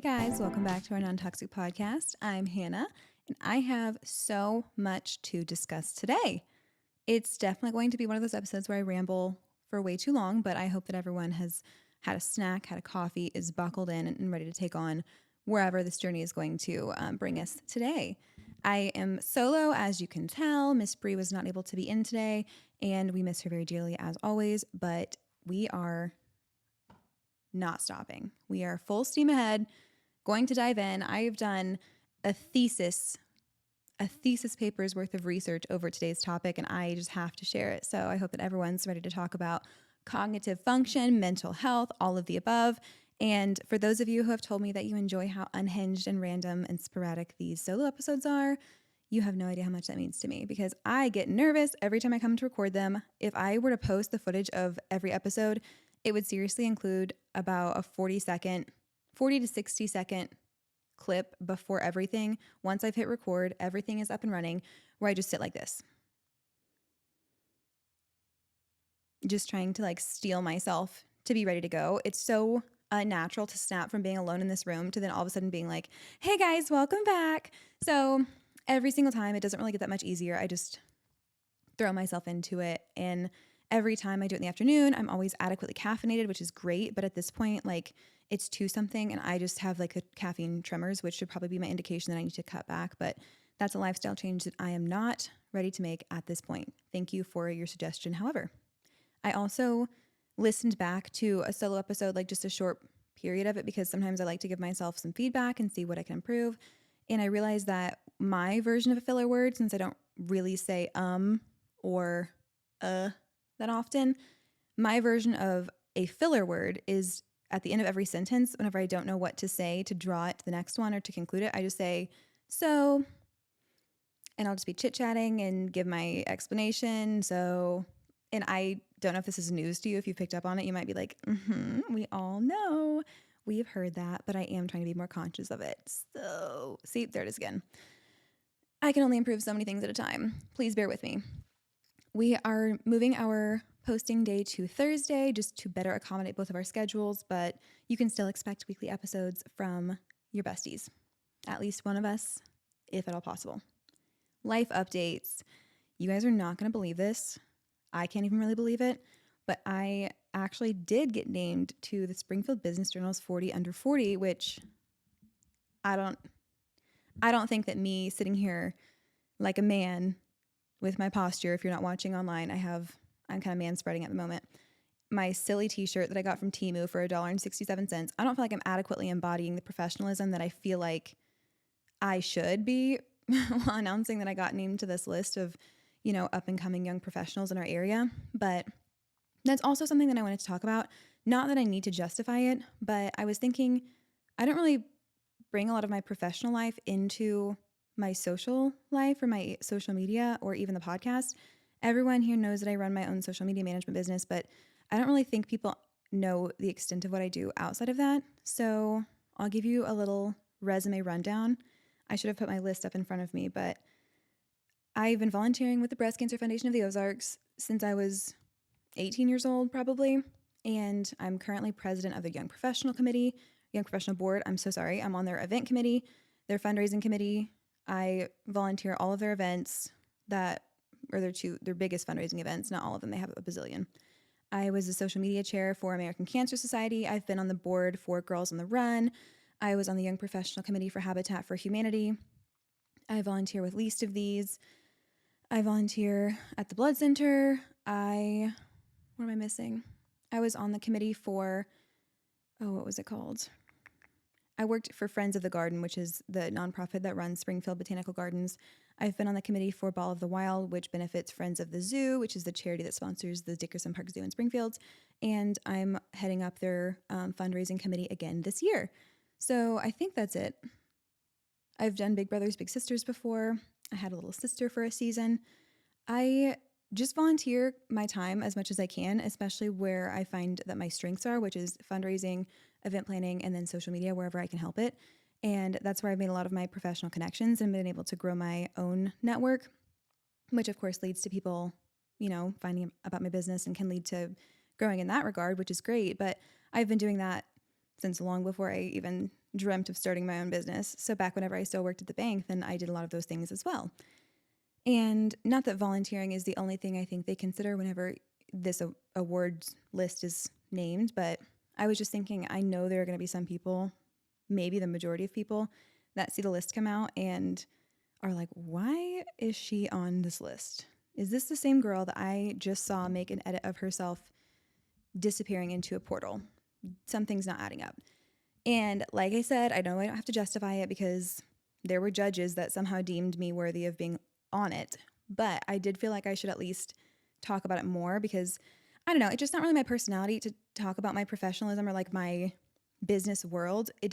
Hey guys, welcome back to our non-toxic podcast. I'm Hannah, and I have so much to discuss today. It's definitely going to be one of those episodes where I ramble for way too long, but I hope that everyone has had a snack, had a coffee, is buckled in and ready to take on wherever this journey is going to bring us today. I am solo, as you can tell. Miss Bree was not able to be in today, and we miss her very dearly as always, but we are not stopping. We are full steam ahead, going to dive in. I've done a thesis paper's worth of research over today's topic, and I just have to share it. So I hope that everyone's ready to talk about cognitive function, mental health, all of the above. And for those of you who have told me that you enjoy how unhinged and random and sporadic these solo episodes are, you have no idea how much that means to me because I get nervous every time I come to record them. If I were to post the footage of every episode, it would seriously include about a 40 to 60 second clip before everything. Once I've hit record, everything is up and running, where I just sit like this, just trying to steel myself to be ready to go. It's so unnatural to snap from being alone in this room to then all of a sudden being like, hey guys, welcome back. So every single time, it doesn't really get that much easier. I just throw myself into it. And every time I do it in the afternoon, I'm always adequately caffeinated, which is great. But at this point, it's 2 something and I just have a caffeine tremors, which should probably be my indication that I need to cut back. But that's a lifestyle change that I am not ready to make at this point. Thank you for your suggestion. However, I also listened back to a solo episode, just a short period of it, because sometimes I like to give myself some feedback and see what I can improve. And I realized that my version of a filler word, since I don't really say or that often, my version of a filler word is at the end of every sentence, whenever I don't know what to say to draw it to the next one or to conclude it, I just say, so, and I'll just be chit-chatting and give my explanation. So, and I don't know if this is news to you. If you picked up on it, you might be like, we all know. We've heard that, but I am trying to be more conscious of it. So, see, there it is again. I can only improve so many things at a time. Please bear with me. We are moving our posting day to Thursday just to better accommodate both of our schedules, but you can still expect weekly episodes from your besties, at least one of us, if at all possible. Life updates. You guys are not going to believe this. I can't even really believe it, but I actually did get named to the Springfield Business Journal's 40 Under 40, which I don't think that me sitting here like a man with my posture, if you're not watching online, I'm kind of man spreading at the moment. My silly t-shirt that I got from Temu for $1.67. I don't feel like I'm adequately embodying the professionalism that I feel like I should be while announcing that I got named to this list of, up and coming young professionals in our area. But that's also something that I wanted to talk about. Not that I need to justify it, but I was thinking I don't really bring a lot of my professional life into my social life or my social media or even the podcast. Everyone here knows that I run my own social media management business, but I don't really think people know the extent of what I do outside of that. So I'll give you a little resume rundown. I should have put my list up in front of me, but I've been volunteering with the Breast Cancer Foundation of the Ozarks since I was 18 years old, probably. And I'm currently president of the Young Professional Board. I'm so sorry. I'm on their event committee, their fundraising committee. I volunteer all of their events their biggest fundraising events, not all of them. They have a bazillion. I was a social media chair for American Cancer Society. I've been on the board for Girls on the Run. I was on the Young Professional Committee for Habitat for Humanity. I volunteer with Least of These. I volunteer at the Blood Center. What am I missing? I was on the committee for, what was it called? I worked for Friends of the Garden, which is the nonprofit that runs Springfield Botanical Gardens. I've been on the committee for Ball of the Wild, which benefits Friends of the Zoo, which is the charity that sponsors the Dickerson Park Zoo in Springfield. And I'm heading up their fundraising committee again this year. So I think that's it. I've done Big Brothers Big Sisters before. I had a little sister for a season. I just volunteer my time as much as I can, especially where I find that my strengths are, which is fundraising, event planning, and then social media, wherever I can help it. And that's where I've made a lot of my professional connections and been able to grow my own network, which of course leads to people, finding about my business and can lead to growing in that regard, which is great. But I've been doing that since long before I even dreamt of starting my own business. So back whenever I still worked at the bank, then I did a lot of those things as well. And not that volunteering is the only thing I think they consider whenever this awards list is named, but I was just thinking, I know there are going to be some people, maybe the majority of people, that see the list come out and are like, why is she on this list? Is this the same girl that I just saw make an edit of herself disappearing into a portal? Something's not adding up. And like I said, I know I don't have to justify it because there were judges that somehow deemed me worthy of being on it. But I did feel like I should at least talk about it more because I don't know, it's just not really my personality to talk about my professionalism or like my business world. It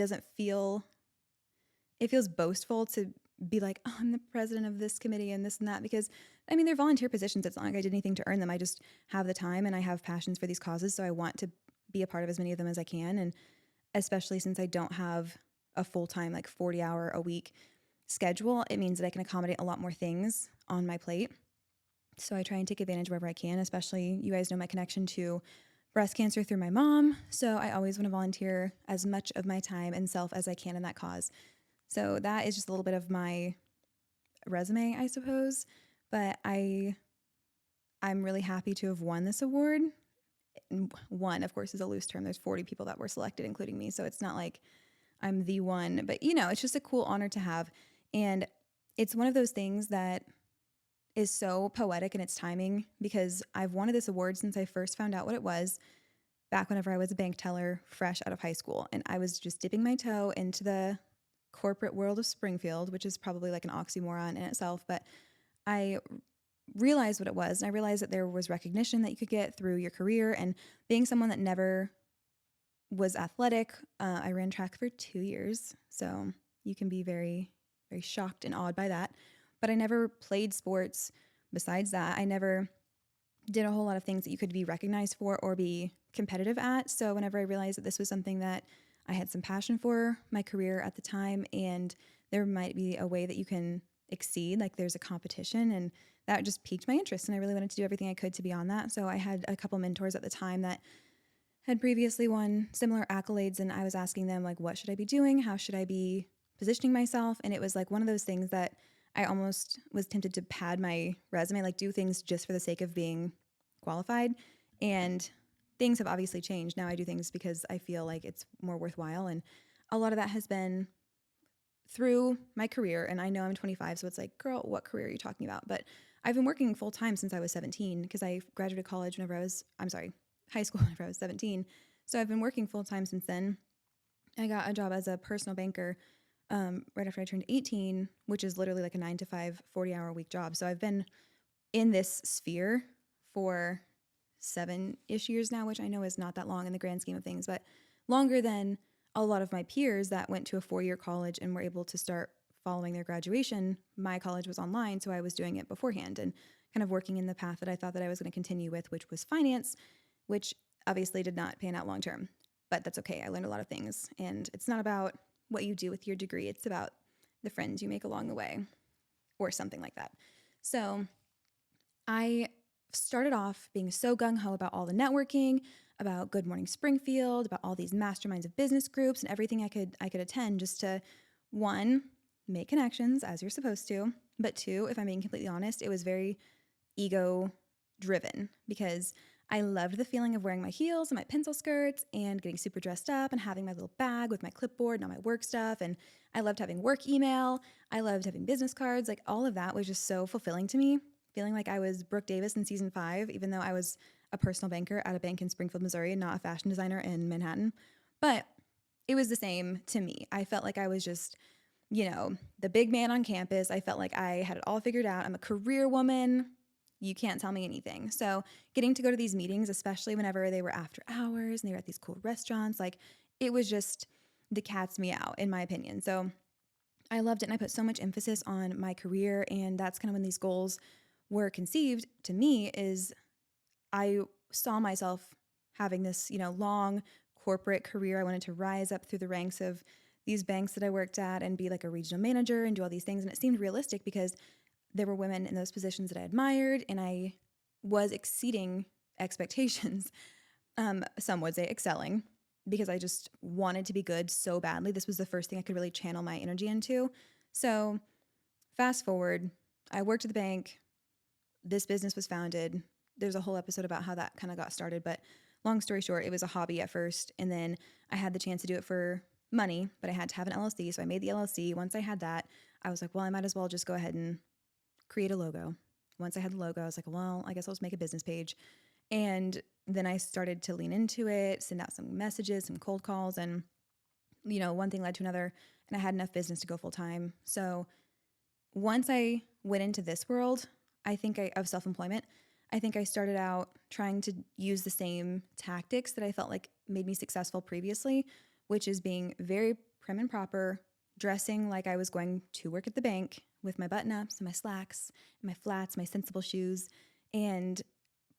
feels boastful to be like, oh, I'm the president of this committee and this and that, because I mean, they're volunteer positions. It's not like I did anything to earn them. I just have the time and I have passions for these causes. So I want to be a part of as many of them as I can. And especially since I don't have a full-time, like 40-hour a week schedule, it means that I can accommodate a lot more things on my plate. So I try and take advantage wherever I can, especially you guys know my connection to breast cancer through my mom. So I always want to volunteer as much of my time and self as I can in that cause. So that is just a little bit of my resume, I suppose. But I'm really happy to have won this award. One, of course, is a loose term. There's 40 people that were selected, including me. So it's not like I'm the one, but it's just a cool honor to have. And it's one of those things that is so poetic in its timing because I've wanted this award since I first found out what it was back whenever I was a bank teller fresh out of high school. And I was just dipping my toe into the corporate world of Springfield, which is probably like an oxymoron in itself. But I realized what it was. And I realized that there was recognition that you could get through your career. And being someone that never was athletic, I ran track for 2 years. So you can be very, very shocked and awed by that. But I never played sports besides that. I never did a whole lot of things that you could be recognized for or be competitive at. So whenever I realized that this was something that I had some passion for my career at the time, and there might be a way that you can exceed, like there's a competition, and that just piqued my interest. And I really wanted to do everything I could to be on that. So I had a couple mentors at the time that had previously won similar accolades, and I was asking them, like, what should I be doing? How should I be positioning myself? And it was like one of those things that I almost was tempted to pad my resume, like do things just for the sake of being qualified. And things have obviously changed. Now I do things because I feel like it's more worthwhile. And a lot of that has been through my career. And I know I'm 25, so it's like, girl, what career are you talking about? But I've been working full time since I was 17 because I graduated college whenever high school whenever I was 17. So I've been working full time since then. I got a job as a personal banker right after I turned 18, which is literally like a 9 to 5, 40-hour a week job. So I've been in this sphere for 7-ish years now, which I know is not that long in the grand scheme of things, but longer than a lot of my peers that went to a 4-year college and were able to start following their graduation. My college was online, so I was doing it beforehand and kind of working in the path that I thought that I was going to continue with, which was finance, which obviously did not pan out long term. But that's okay. I learned a lot of things, and it's not about what you do with your degree. It's about the friends you make along the way or something like that. So I started off being so gung-ho about all the networking, about Good Morning Springfield, about all these masterminds of business groups and everything I could attend just to, one, make connections as you're supposed to, but two, if I'm being completely honest, it was very ego driven because I loved the feeling of wearing my heels and my pencil skirts and getting super dressed up and having my little bag with my clipboard and all my work stuff. And I loved having work email. I loved having business cards. Like all of that was just so fulfilling to me, feeling like I was Brooke Davis in season 5, even though I was a personal banker at a bank in Springfield, Missouri, and not a fashion designer in Manhattan. But it was the same to me. I felt like I was just, the big man on campus. I felt like I had it all figured out. I'm a career woman. You can't tell me anything. So getting to go to these meetings, especially whenever they were after hours and they were at these cool restaurants, like it was just the cat's meow, in my opinion. So I loved it. And I put so much emphasis on my career. And that's kind of when these goals were conceived to me is I saw myself having this, long corporate career. I wanted to rise up through the ranks of these banks that I worked at and be like a regional manager and do all these things. And it seemed realistic because there were women in those positions that I admired, and I was exceeding expectations. Some would say excelling. because I just wanted to be good so badly. This was the first thing I could really channel my energy into. So fast forward, I worked at the bank. This business was founded. There's a whole episode about how that kind of got started, but long story short, it was a hobby at first. And then I had the chance to do it for money, but I had to have an LLC. So I made the LLC. Once I had that, I was like, well, I might as well just go ahead and create a logo. Once I had the logo, I was like, well, I guess I'll just make a business page. And then I started to lean into it, send out some messages, some cold calls, and one thing led to another, and I had enough business to go full time. So once I went into this world, of self-employment, I think I started out trying to use the same tactics that I felt like made me successful previously, which is being very prim and proper, dressing like I was going to work at the bank with my button-ups and my slacks and my flats, my sensible shoes, and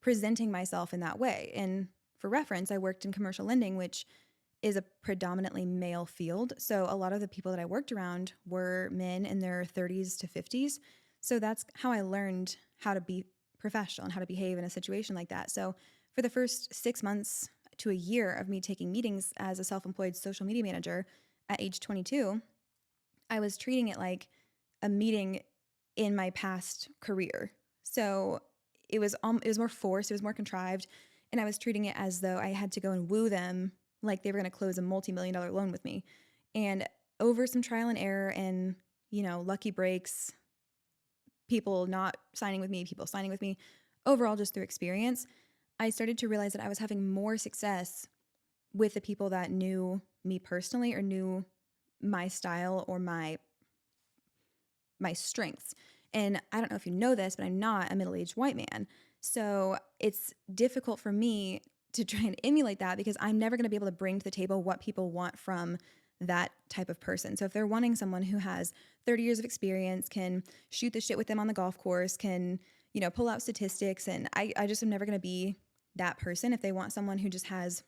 presenting myself in that way. And for reference, I worked in commercial lending, which is a predominantly male field. So a lot of the people that I worked around were men in their 30s to 50s. So that's how I learned how to be professional and how to behave in a situation like that. So for the first 6 months to a year of me taking meetings as a self-employed social media manager at age 22, I was treating it like a meeting in my past career. So it was more forced, it was more contrived, and I was treating it as though I had to go and woo them like they were going to close a multi-million-dollar loan with me. And over some trial and error and, lucky breaks, people not signing with me, people signing with me, overall just through experience, I started to realize that I was having more success with the people that knew me personally or knew my style or my strengths. And I don't know if you know this, but I'm not a middle-aged white man. So it's difficult for me to try and emulate that because I'm never going to be able to bring to the table what people want from that type of person. So if they're wanting someone who has 30 years of experience, can shoot the shit with them on the golf course, can, pull out statistics, and I just am never going to be that person. If they want someone who just has,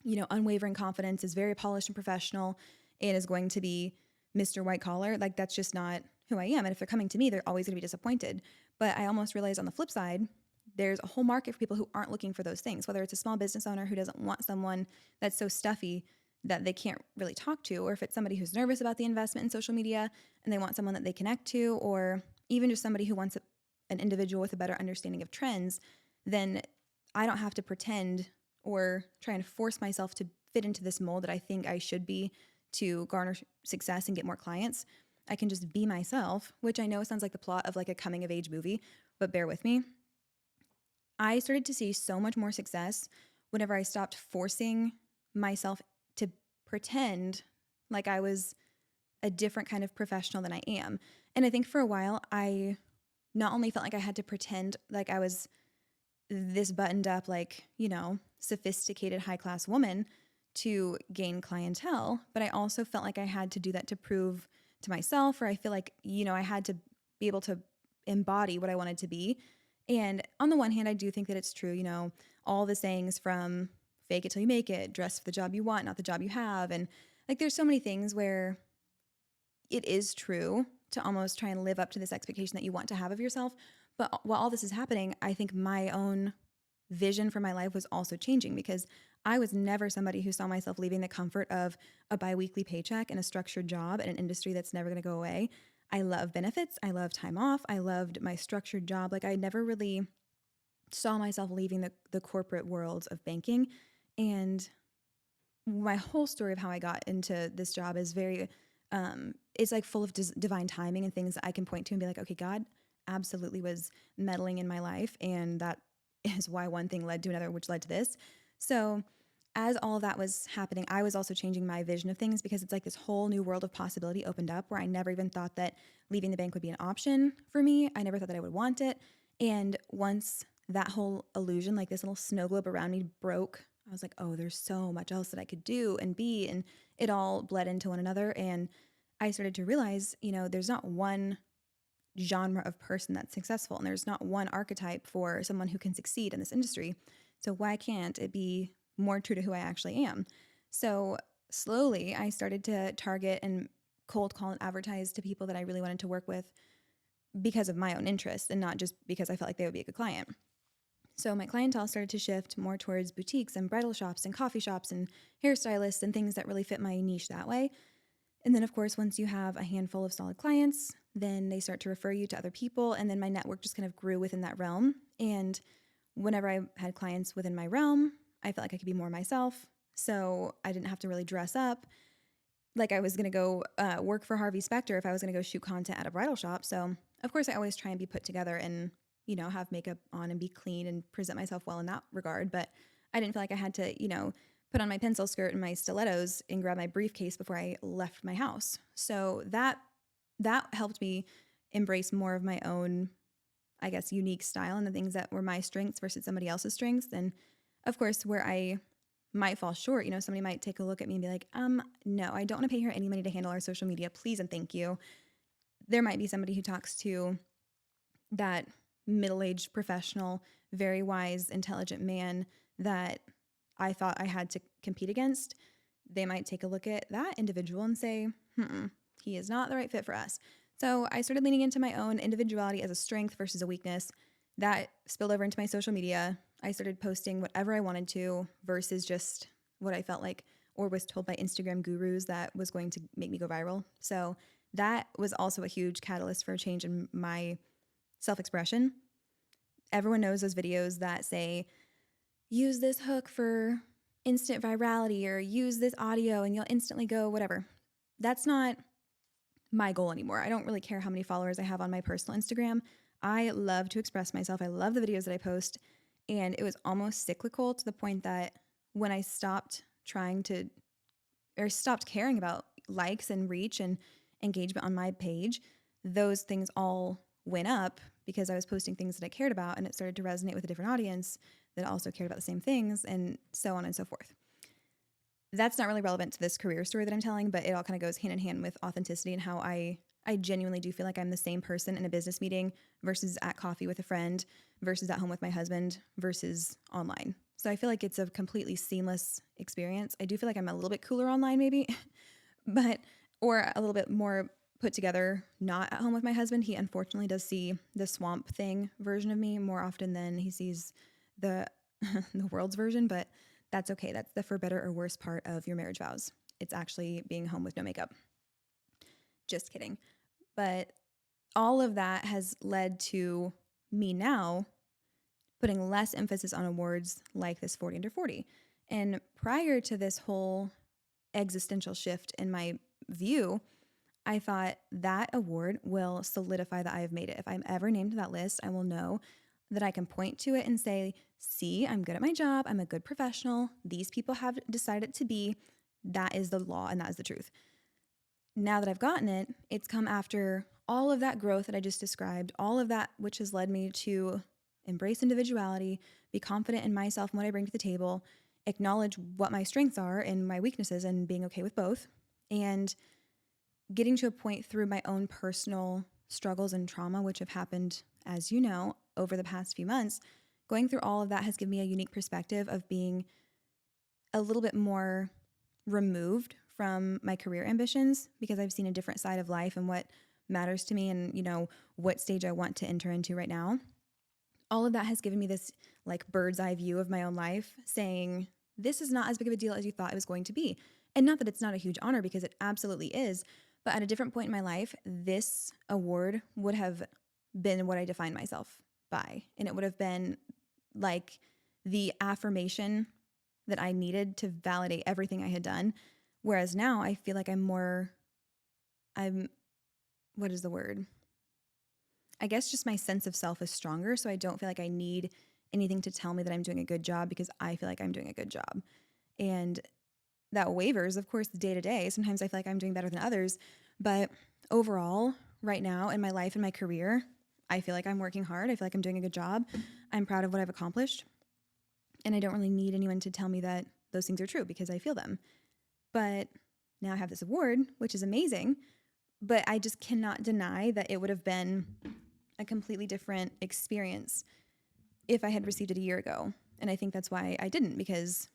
unwavering confidence, is very polished and professional, and is going to be Mr. White Collar, like that's just not who I am. And if they're coming to me, they're always going to be disappointed. But I almost realized on the flip side, there's a whole market for people who aren't looking for those things, whether it's a small business owner who doesn't want someone that's so stuffy that they can't really talk to, or if it's somebody who's nervous about the investment in social media and they want someone that they connect to, or even just somebody who wants an individual with a better understanding of trends, then I don't have to pretend or try and force myself to fit into this mold that I think I should be to garner success and get more clients. I can just be myself, which I know sounds like the plot of like a coming of age movie, but bear with me. I started to see so much more success whenever I stopped forcing myself to pretend like I was a different kind of professional than I am. And I think for a while, I not only felt like I had to pretend like I was this buttoned up, like, sophisticated high class woman to gain clientele, but I also felt like I had to do that to prove to myself, or I feel like, I had to be able to embody what I wanted to be. And on the one hand, I do think that it's true, all the sayings from fake it till you make it, dress for the job you want, not the job you have. And like, there's so many things where it is true to almost try and live up to this expectation that you want to have of yourself. But while all this is happening, I think my own vision for my life was also changing because I was never somebody who saw myself leaving the comfort of a biweekly paycheck and a structured job in an industry that's never going to go away. I love benefits. I love time off. I loved my structured job. Like I never really saw myself leaving the corporate world of banking. And my whole story of how I got into this job is very, it's like full of divine timing and things that I can point to and be like, okay, God absolutely was meddling in my life. And that is why one thing led to another, which led to this. So as all of that was happening, I was also changing my vision of things because it's like this whole new world of possibility opened up where I never even thought that leaving the bank would be an option for me. I never thought that I would want it. And once that whole illusion, like this little snow globe around me broke, I was like, oh, there's so much else that I could do and be, and it all bled into one another. And I started to realize, there's not one genre of person that's successful, and there's not one archetype for someone who can succeed in this industry. So why can't it be more true to who I actually am? So slowly I started to target and cold call and advertise to people that I really wanted to work with because of my own interests and not just because I felt like they would be a good client. So my clientele started to shift more towards boutiques and bridal shops and coffee shops and hairstylists and things that really fit my niche that way. And then, of course, once you have a handful of solid clients, then they start to refer you to other people. And then my network just kind of grew within that realm. And whenever I had clients within my realm, I felt like I could be more myself. So I didn't have to really dress up like I was going to go work for Harvey Specter if I was going to go shoot content at a bridal shop. So, of course, I always try and be put together and, have makeup on and be clean and present myself well in that regard. But I didn't feel like I had to, put on my pencil skirt and my stilettos and grab my briefcase before I left my house. So that helped me embrace more of my own, I guess, unique style and the things that were my strengths versus somebody else's strengths. And of course, where I might fall short, somebody might take a look at me and be like, no, I don't want to pay her any money to handle our social media, please and thank you. There might be somebody who talks to that middle-aged professional, very wise, intelligent man that I thought I had to compete against. They might take a look at that individual and say, he is not the right fit for us. So I started leaning into my own individuality as a strength versus a weakness. That spilled over into my social media. I started posting whatever I wanted to versus just what I felt like or was told by Instagram gurus that was going to make me go viral. So that was also a huge catalyst for a change in my self-expression. Everyone knows those videos that say, use this hook for instant virality or use this audio and you'll instantly go whatever. That's not my goal anymore. I don't really care how many followers I have on my personal Instagram. I love to express myself. I love the videos that I post. And it was almost cyclical to the point that when I stopped stopped caring about likes and reach and engagement on my page, those things all went up because I was posting things that I cared about and it started to resonate with a different audience that also cared about the same things and so on and so forth. That's not really relevant to this career story that I'm telling, but it all kind of goes hand in hand with authenticity and how I genuinely do feel like I'm the same person in a business meeting versus at coffee with a friend versus at home with my husband versus online. So I feel like it's a completely seamless experience. I do feel like I'm a little bit cooler online maybe, or a little bit more put together, not at home with my husband. He unfortunately does see the swamp thing version of me more often than he sees the the world's version, but that's okay. That's the for better or worse part of your marriage vows. It's actually being home with no makeup. Just kidding. But all of that has led to me now putting less emphasis on awards like this 40 under 40. And prior to this whole existential shift in my view, I thought that award will solidify that I have made it. If I'm ever named to that list, I will know that I can point to it and say, see, I'm good at my job. I'm a good professional. These people have decided to be. That is the law and that is the truth. Now that I've gotten it, it's come after all of that growth that I just described, all of that which has led me to embrace individuality, be confident in myself and what I bring to the table, acknowledge what my strengths are and my weaknesses and being okay with both, and getting to a point through my own personal struggles and trauma, which have happened, as you know, over the past few months. Going through all of that has given me a unique perspective of being a little bit more removed from my career ambitions because I've seen a different side of life and what matters to me and, what stage I want to enter into right now. All of that has given me this like bird's eye view of my own life saying, this is not as big of a deal as you thought it was going to be. And not that it's not a huge honor because it absolutely is, but at a different point in my life, this award would have been what I defined myself by. And it would have been like the affirmation that I needed to validate everything I had done. Whereas now I feel like what is the word? I guess just my sense of self is stronger. So I don't feel like I need anything to tell me that I'm doing a good job because I feel like I'm doing a good job. And that wavers, of course, day to day. Sometimes I feel like I'm doing better than others. But overall, right now in my life and my career, I feel like I'm working hard. I feel like I'm doing a good job. I'm proud of what I've accomplished. And I don't really need anyone to tell me that those things are true because I feel them. But now I have this award, which is amazing. But I just cannot deny that it would have been a completely different experience if I had received it a year ago. And I think that's why I didn't, because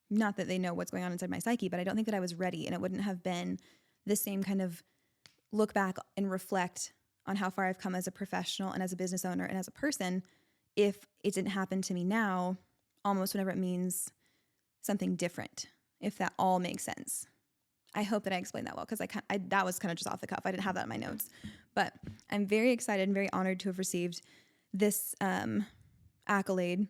not that they know what's going on inside my psyche, but I don't think that I was ready, and it wouldn't have been the same kind of look back and reflect on how far I've come as a professional and as a business owner and as a person if it didn't happen to me now, almost whenever it means something different, if that all makes sense. I hope that I explained that well, because that was kind of just off the cuff. I didn't have that in my notes. But I'm very excited and very honored to have received this accolade,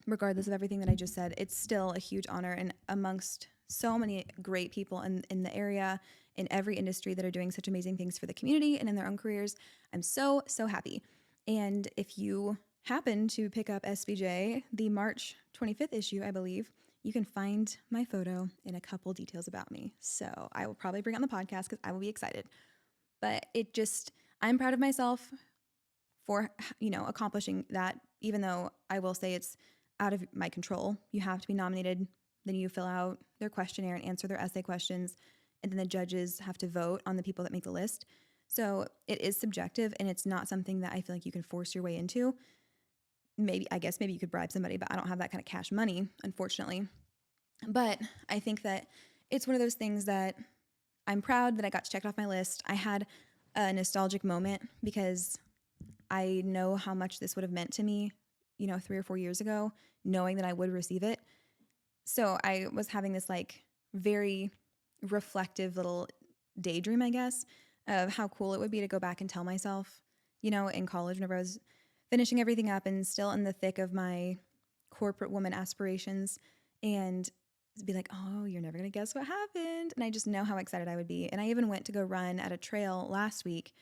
regardless of everything that I just said. It's still a huge honor, and amongst so many great people in the area, in every industry that are doing such amazing things for the community and in their own careers, I'm so, so happy. And if you happen to pick up SBJ, the March 25th issue, I believe, you can find my photo and a couple details about me. So I will probably bring it on the podcast because I will be excited. But I'm proud of myself for, accomplishing that, even though I will say it's out of my control. You have to be nominated, then you fill out their questionnaire and answer their essay questions, and then the judges have to vote on the people that make the list. So it is subjective, and it's not something that I feel like you can force your way into. Maybe you could bribe somebody, but I don't have that kind of cash money, unfortunately. But I think that it's one of those things that I'm proud that I got to check off my list. I had a nostalgic moment because I know how much this would have meant to me, 3 or 4 years ago, knowing that I would receive it. So I was having this like very reflective little daydream, I guess, of how cool it would be to go back and tell myself, in college whenever I was finishing everything up and still in the thick of my corporate woman aspirations, and be like, oh, you're never going to guess what happened. And I just know how excited I would be. And I even went to go run at a trail last week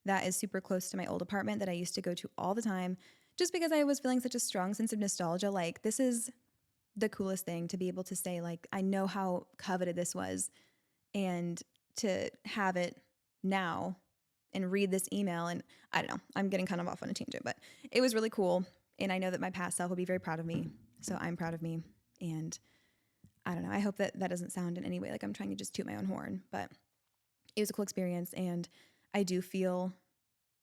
that is super close to my old apartment that I used to go to all the time, just because I was feeling such a strong sense of nostalgia. Like, this is the coolest thing to be able to say, like, I know how coveted this was, and to have it now and read this email. And I don't know, I'm getting kind of off on a tangent, but it was really cool. And I know that my past self will be very proud of me. So I'm proud of me. And I don't know, I hope that doesn't sound in any way like I'm trying to just toot my own horn, but it was a cool experience. And I do feel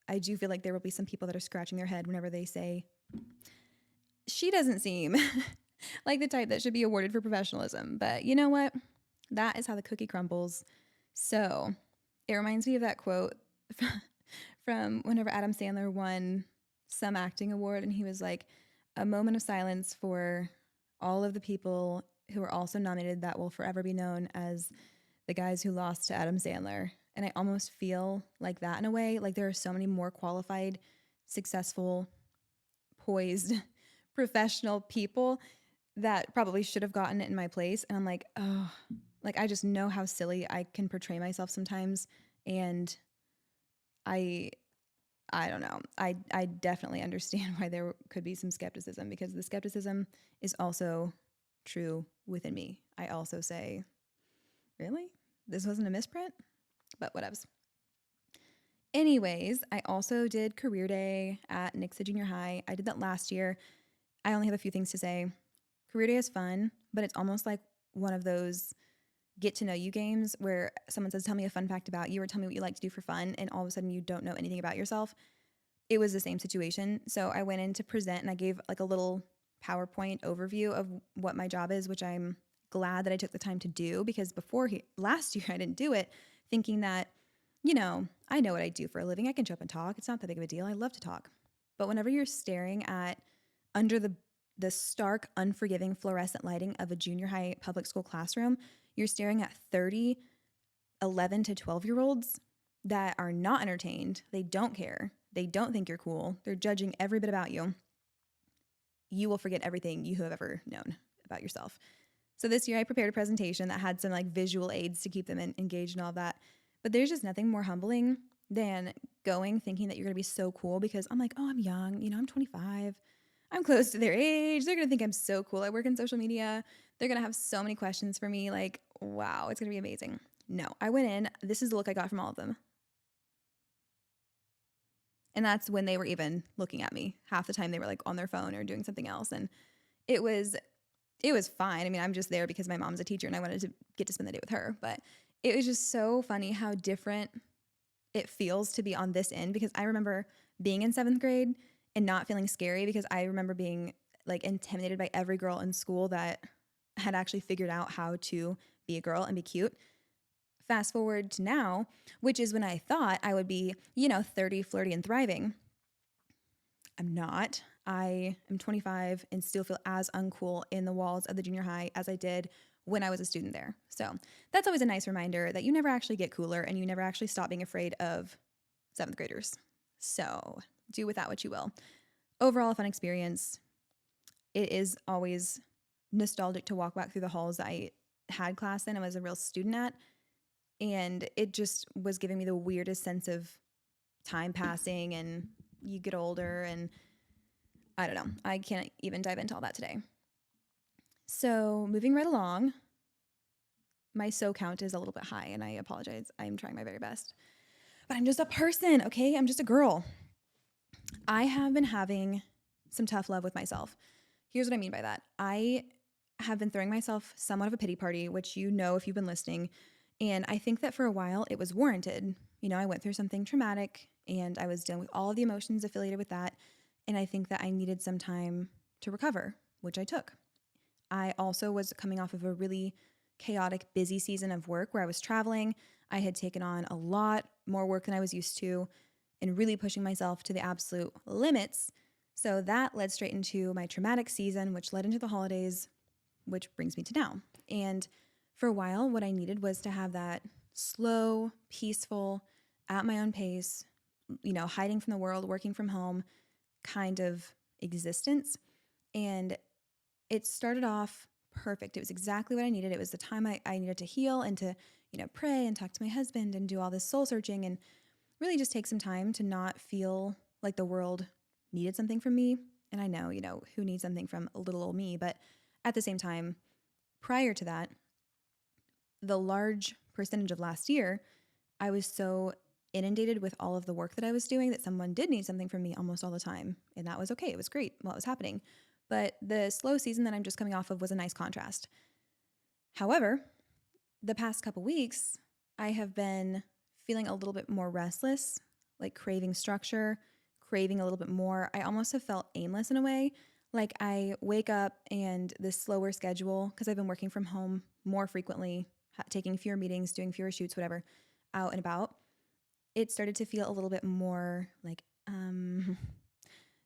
like there will be some people that are scratching their head whenever they say, she doesn't seem like the type that should be awarded for professionalism. But you know what? That is how the cookie crumbles. So it reminds me of that quote from whenever Adam Sandler won some acting award, and he was like, a moment of silence for all of the people who are also nominated that will forever be known as the guys who lost to Adam Sandler. And I almost feel like that in a way. Like, there are so many more qualified, successful, poised, professional people that probably should have gotten it in my place. And I'm like, oh, like, I just know how silly I can portray myself sometimes. And I don't know. I definitely understand why there could be some skepticism, because the skepticism is also true within me. I also say, really? This wasn't a misprint? But whatevs. Anyways, I also did career day at Nixa Junior High. I did that last year. I only have a few things to say. Career day is fun, but it's almost like one of those get to know you games where someone says, tell me a fun fact about you, or tell me what you like to do for fun, and all of a sudden you don't know anything about yourself. It was the same situation. So I went in to present, and I gave like a little PowerPoint overview of what my job is, which I'm glad that I took the time to do, because last year I didn't do it, thinking that, I know what I do for a living. I can show up and talk. It's not that big of a deal. I love to talk. But whenever you're staring at under the stark, unforgiving fluorescent lighting of a junior high public school classroom, you're staring at 30 11 to 12-year-olds that are not entertained. They don't care. They don't think you're cool. They're judging every bit about you. You will forget everything you have ever known about yourself. So this year I prepared a presentation that had some like visual aids to keep them engaged and all that. But there's just nothing more humbling than going thinking that you're going to be so cool, because I'm like, oh, I'm young. I'm 25. I'm close to their age. They're going to think I'm so cool. I work in social media. They're going to have so many questions for me. Like, wow, it's going to be amazing. No, I went in. This is the look I got from all of them. And that's when they were even looking at me. Half the time they were like on their phone or doing something else. And it was fine. I mean, I'm just there because my mom's a teacher and I wanted to get to spend the day with her. But it was just so funny how different it feels to be on this end, because I remember being in 7th grade and not feeling scary, because I remember being like intimidated by every girl in school that had actually figured out how to be a girl and be cute. Fast forward to now, which is when I thought I would be, 30, flirty, and thriving. I'm not. I am 25 and still feel as uncool in the walls of the junior high as I did when I was a student there. So that's always a nice reminder that you never actually get cooler and you never actually stop being afraid of seventh graders. So do with that what you will. Overall, a fun experience. It is always nostalgic to walk back through the halls that I had class in and was a real student at. And it just was giving me the weirdest sense of time passing and you get older and I don't know. I can't even dive into all that today. So moving right along, my so count is a little bit high and I apologize. I'm trying my very best. But I'm just a person, okay? I'm just a girl. I have been having some tough love with myself. Here's what I mean by that. I have been throwing myself somewhat of a pity party, which you know if you've been listening. And I think that for a while it was warranted. You know, I went through something traumatic and I was dealing with all of the emotions affiliated with that. And I think that I needed some time to recover, which I took. I also was coming off of a really chaotic, busy season of work where I was traveling. I had taken on a lot more work than I was used to and really pushing myself to the absolute limits. So that led straight into my traumatic season, which led into the holidays, which brings me to now. And for a while, what I needed was to have that slow, peaceful, at my own pace, you know, hiding from the world, working from home kind of existence. And it started off perfect. It was exactly what I needed. It was the time I needed to heal and to, you know, pray and talk to my husband and do all this soul searching and really just take some time to not feel like the world needed something from me. And I know, you know, who needs something from a little old me, but at the same time, prior to that, the large percentage of last year, I was so inundated with all of the work that I was doing that someone did need something from me almost all the time. And that was okay. It was great while it was happening. But the slow season that I'm just coming off of was a nice contrast. However, the past couple weeks, I have been feeling a little bit more restless, like craving structure, craving a little bit more. I almost have felt aimless in a way. Like I wake up and this slower schedule, because I've been working from home more frequently, taking fewer meetings, doing fewer shoots, whatever, out and about, it started to feel a little bit more like,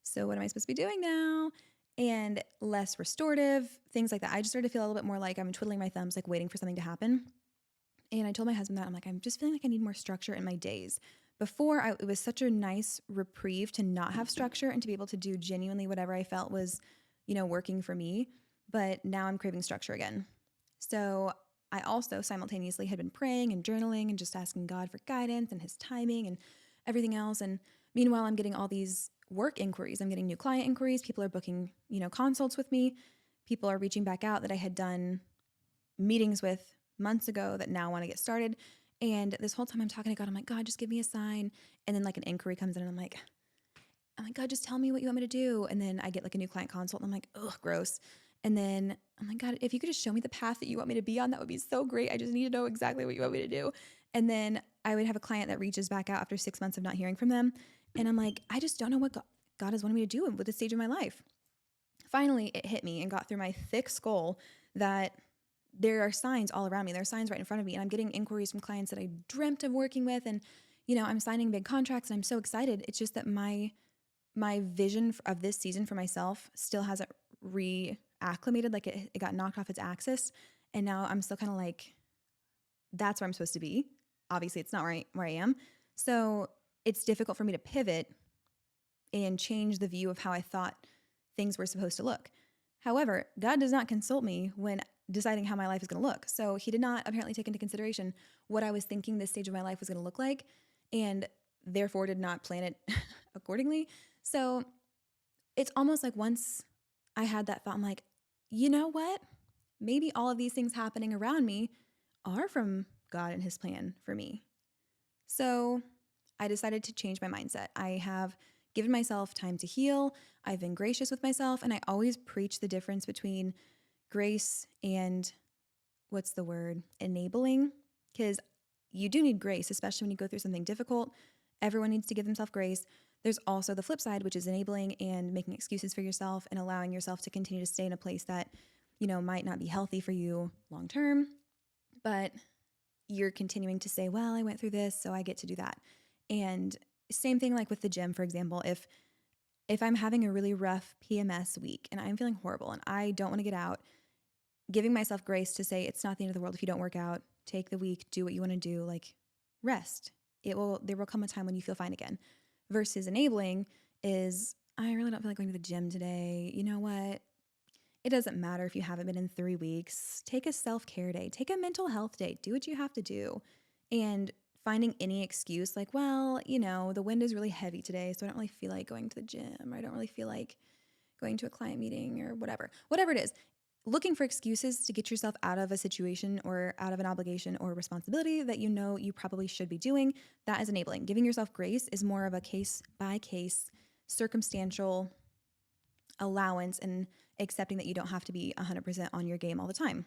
so what am I supposed to be doing now? And less restorative, things like that. I just started to feel a little bit more like I'm twiddling my thumbs, like waiting for something to happen. And I told my husband that I'm like, I'm just feeling like I need more structure in my days. Before, it was such a nice reprieve to not have structure and to be able to do genuinely whatever I felt was, you know, working for me. But now I'm craving structure again. So I also simultaneously had been praying and journaling and just asking God for guidance and his timing and everything else. And meanwhile, I'm getting all these work inquiries. I'm getting new client inquiries. People are booking, you know, consults with me. People are reaching back out that I had done meetings with months ago that now want to get started. And this whole time I'm talking to God, I'm like, God, just give me a sign. And then like an inquiry comes in and I'm like, God, just tell me what you want me to do. And then I get like a new client consult and I'm like, ugh, gross. And then I'm like, God, if you could just show me the path that you want me to be on, that would be so great. I just need to know exactly what you want me to do. And then I would have a client that reaches back out after 6 months of not hearing from them. And I'm like, I just don't know what God has wanted me to do with this stage of my life. Finally, it hit me and got through my thick skull that there are signs all around me. There are signs right in front of me. And I'm getting inquiries from clients that I dreamt of working with. And, you know, I'm signing big contracts and I'm so excited. It's just that my vision of this season for myself still hasn't reacclimated. Like it got knocked off its axis. And now I'm still kind of like, that's where I'm supposed to be. Obviously, it's not where I am. So it's difficult for me to pivot and change the view of how I thought things were supposed to look. However, God does not consult me when deciding how my life is going to look. So he did not apparently take into consideration what I was thinking this stage of my life was going to look like, and therefore did not plan it accordingly. So it's almost like once I had that thought, I'm like, you know what? Maybe all of these things happening around me are from God and his plan for me. So I decided to change my mindset. I have given myself time to heal. I've been gracious with myself. And I always preach the difference between grace and enabling. Because you do need grace, especially when you go through something difficult. Everyone needs to give themselves grace. There's also the flip side, which is enabling and making excuses for yourself and allowing yourself to continue to stay in a place that, you know, might not be healthy for you long term. But you're continuing to say, well, I went through this, so I get to do that. And same thing like with the gym, for example. If if I'm having a really rough PMS week and I'm feeling horrible and I don't want to get out, giving myself grace to say it's not the end of the world if you don't work out. Take the week, do what you want to do, like rest. There will come a time when you feel fine again. Versus enabling is, I really don't feel like going to the gym today. You know what? It doesn't matter if you haven't been in 3 weeks. Take a self-care day, take a mental health day, do what you have to do. And finding any excuse like, well, the wind is really heavy today, so I don't really feel like going to the gym, or I don't really feel like going to a client meeting, or whatever it is. Looking for excuses to get yourself out of a situation or out of an obligation or responsibility that you probably should be doing, that is enabling. Giving yourself grace is more of a case by case, circumstantial allowance, and accepting that you don't have to be 100% on your game all the time.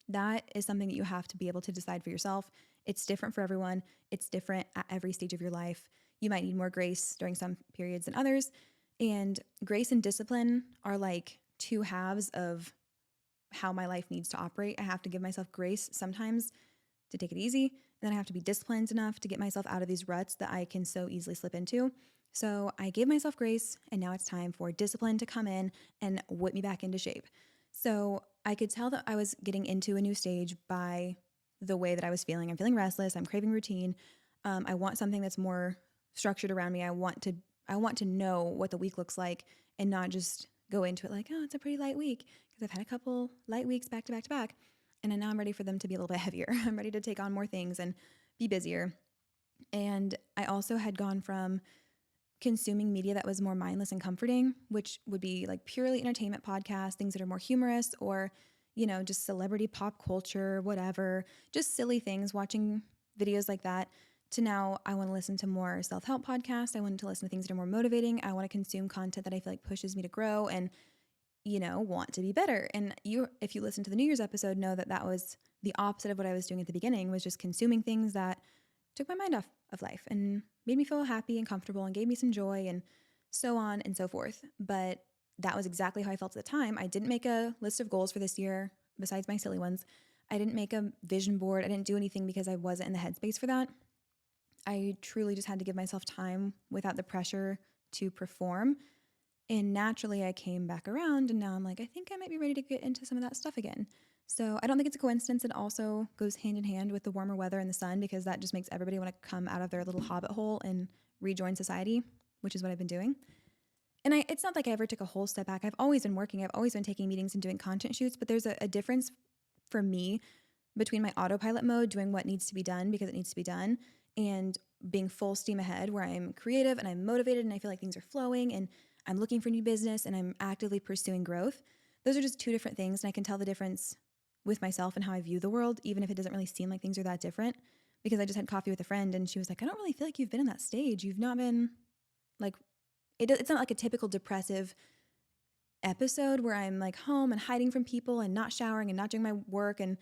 That is something that you have to be able to decide for yourself. It's different for everyone. It's different at every stage of your life. You might need more grace during some periods than others. And grace and discipline are like two halves of how my life needs to operate. I have to give myself grace sometimes to take it easy. And then I have to be disciplined enough to get myself out of these ruts that I can so easily slip into. So I gave myself grace, and now it's time for discipline to come in and whip me back into shape. So I could tell that I was getting into a new stage by the way that I was feeling. I'm feeling restless. I'm craving routine. I want something that's more structured around me. I want to know what the week looks like and not just go into it like, oh, it's a pretty light week, because I've had a couple light weeks back to back to back. And now I'm ready for them to be a little bit heavier. I'm ready to take on more things and be busier. And I also had gone from consuming media that was more mindless and comforting, which would be like purely entertainment podcasts, things that are more humorous, or, just celebrity pop culture, whatever, just silly things, watching videos like that, to now I want to listen to more self-help podcasts. I want to listen to things that are more motivating. I want to consume content that I feel like pushes me to grow and, want to be better. And if you listen to the New Year's episode, know that that was the opposite of what I was doing at the beginning, was just consuming things that took my mind off of life and made me feel happy and comfortable and gave me some joy and so on and so forth. But that was exactly how I felt at the time. I didn't make a list of goals for this year besides my silly ones. I didn't make a vision board. I didn't do anything because I wasn't in the headspace for that. I truly just had to give myself time without the pressure to perform. And naturally, I came back around, and now I'm like, I think I might be ready to get into some of that stuff again. So I don't think it's a coincidence. It also goes hand in hand with the warmer weather and the sun, because that just makes everybody want to come out of their little hobbit hole and rejoin society, which is what I've been doing. And it's not like I ever took a whole step back. I've always been working. I've always been taking meetings and doing content shoots, but there's a difference for me between my autopilot mode, doing what needs to be done because it needs to be done, and being full steam ahead, where I'm creative and I'm motivated and I feel like things are flowing and I'm looking for new business and I'm actively pursuing growth. Those are just two different things. And I can tell the difference with myself and how I view the world, even if it doesn't really seem like things are that different. Because I just had coffee with a friend and she was like, I don't really feel like you've been in that stage. You've not been like, it's not like a typical depressive episode where I'm like home and hiding from people and not showering and not doing my work. And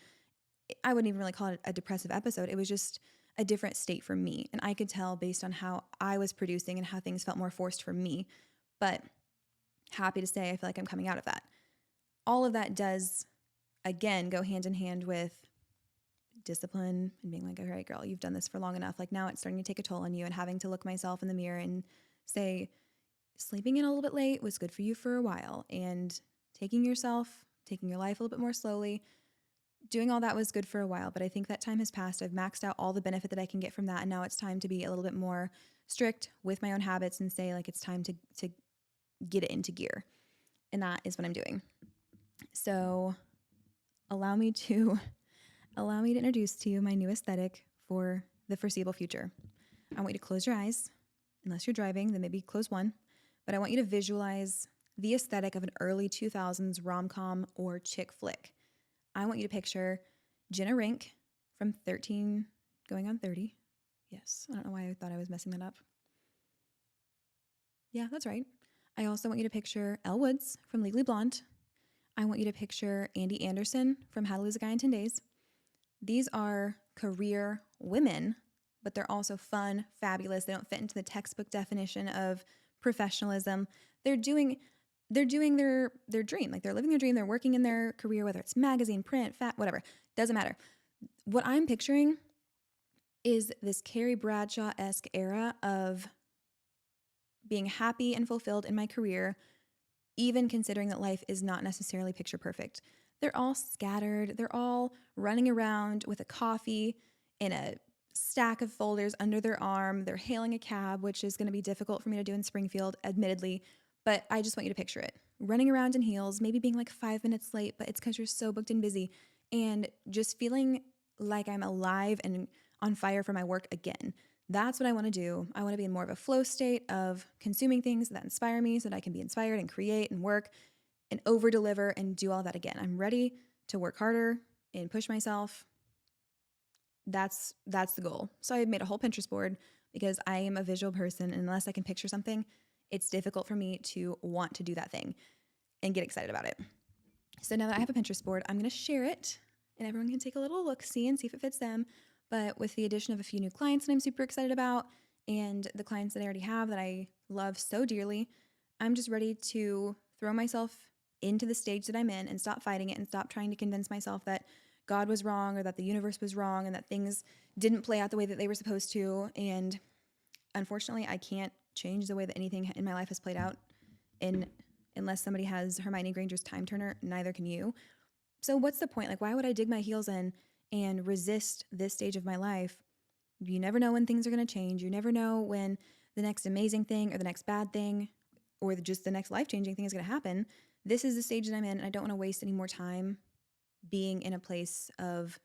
I wouldn't even really call it a depressive episode. It was just a different state for me. And I could tell based on how I was producing and how things felt more forced for me. But happy to say, I feel like I'm coming out of that. All of that does, again, go hand in hand with discipline and being like, all right, girl, you've done this for long enough. Like, now it's starting to take a toll on you, and having to look myself in the mirror and say, sleeping in a little bit late was good for you for a while, and taking your life a little bit more slowly, doing all that was good for a while. But I think that time has passed. I've maxed out all the benefit that I can get from that. And now it's time to be a little bit more strict with my own habits and say, like, it's time to get it into gear. And that is what I'm doing. So allow me to introduce to you my new aesthetic for the foreseeable future. I want you to close your eyes. Unless you're driving, then maybe close one. But I want you to visualize the aesthetic of an early 2000s rom-com or chick flick. I want you to picture Jenna Rink from 13 going on 30. Yes, I don't know why I thought I was messing that up. Yeah, that's right. I also want you to picture Elle Woods from Legally Blonde. I want you to picture Andy Anderson from How to Lose a Guy in 10 Days. These are career women, but they're also fun, fabulous. They don't fit into the textbook definition of professionalism. They're doing their dream. Like, they're living their dream. They're working in their career, whether it's magazine, print, whatever. Doesn't matter. What I'm picturing is this Carrie Bradshaw-esque era of being happy and fulfilled in my career, even considering that life is not necessarily picture perfect. They're all scattered. They're all running around with a coffee and a stack of folders under their arm. They're hailing a cab, which is going to be difficult for me to do in Springfield, admittedly. But I just want you to picture it. Running around in heels, maybe being like 5 minutes late, but it's because you're so booked and busy. And just feeling like I'm alive and on fire for my work again. That's what I want to do. I want to be in more of a flow state of consuming things that inspire me so that I can be inspired and create and work and over deliver and do all that again. I'm ready to work harder and push myself. That's the goal. So I made a whole Pinterest board because I am a visual person, and unless I can picture something, it's difficult for me to want to do that thing and get excited about it. So now that I have a Pinterest board, I'm going to share it and everyone can take a little look, see if it fits them. But with the addition of a few new clients that I'm super excited about and the clients that I already have that I love so dearly, I'm just ready to throw myself into the stage that I'm in and stop fighting it and stop trying to convince myself that God was wrong or that the universe was wrong and that things didn't play out the way that they were supposed to. And unfortunately, I can't change the way that anything in my life has played out. And unless somebody has Hermione Granger's time turner, neither can you. So what's the point? Like, why would I dig my heels in and resist this stage of my life? You never know when things are going to change. You never know when the next amazing thing or the next bad thing or just the next life-changing thing is going to happen. This is the stage that I'm in, and I don't want to waste any more time being in a place of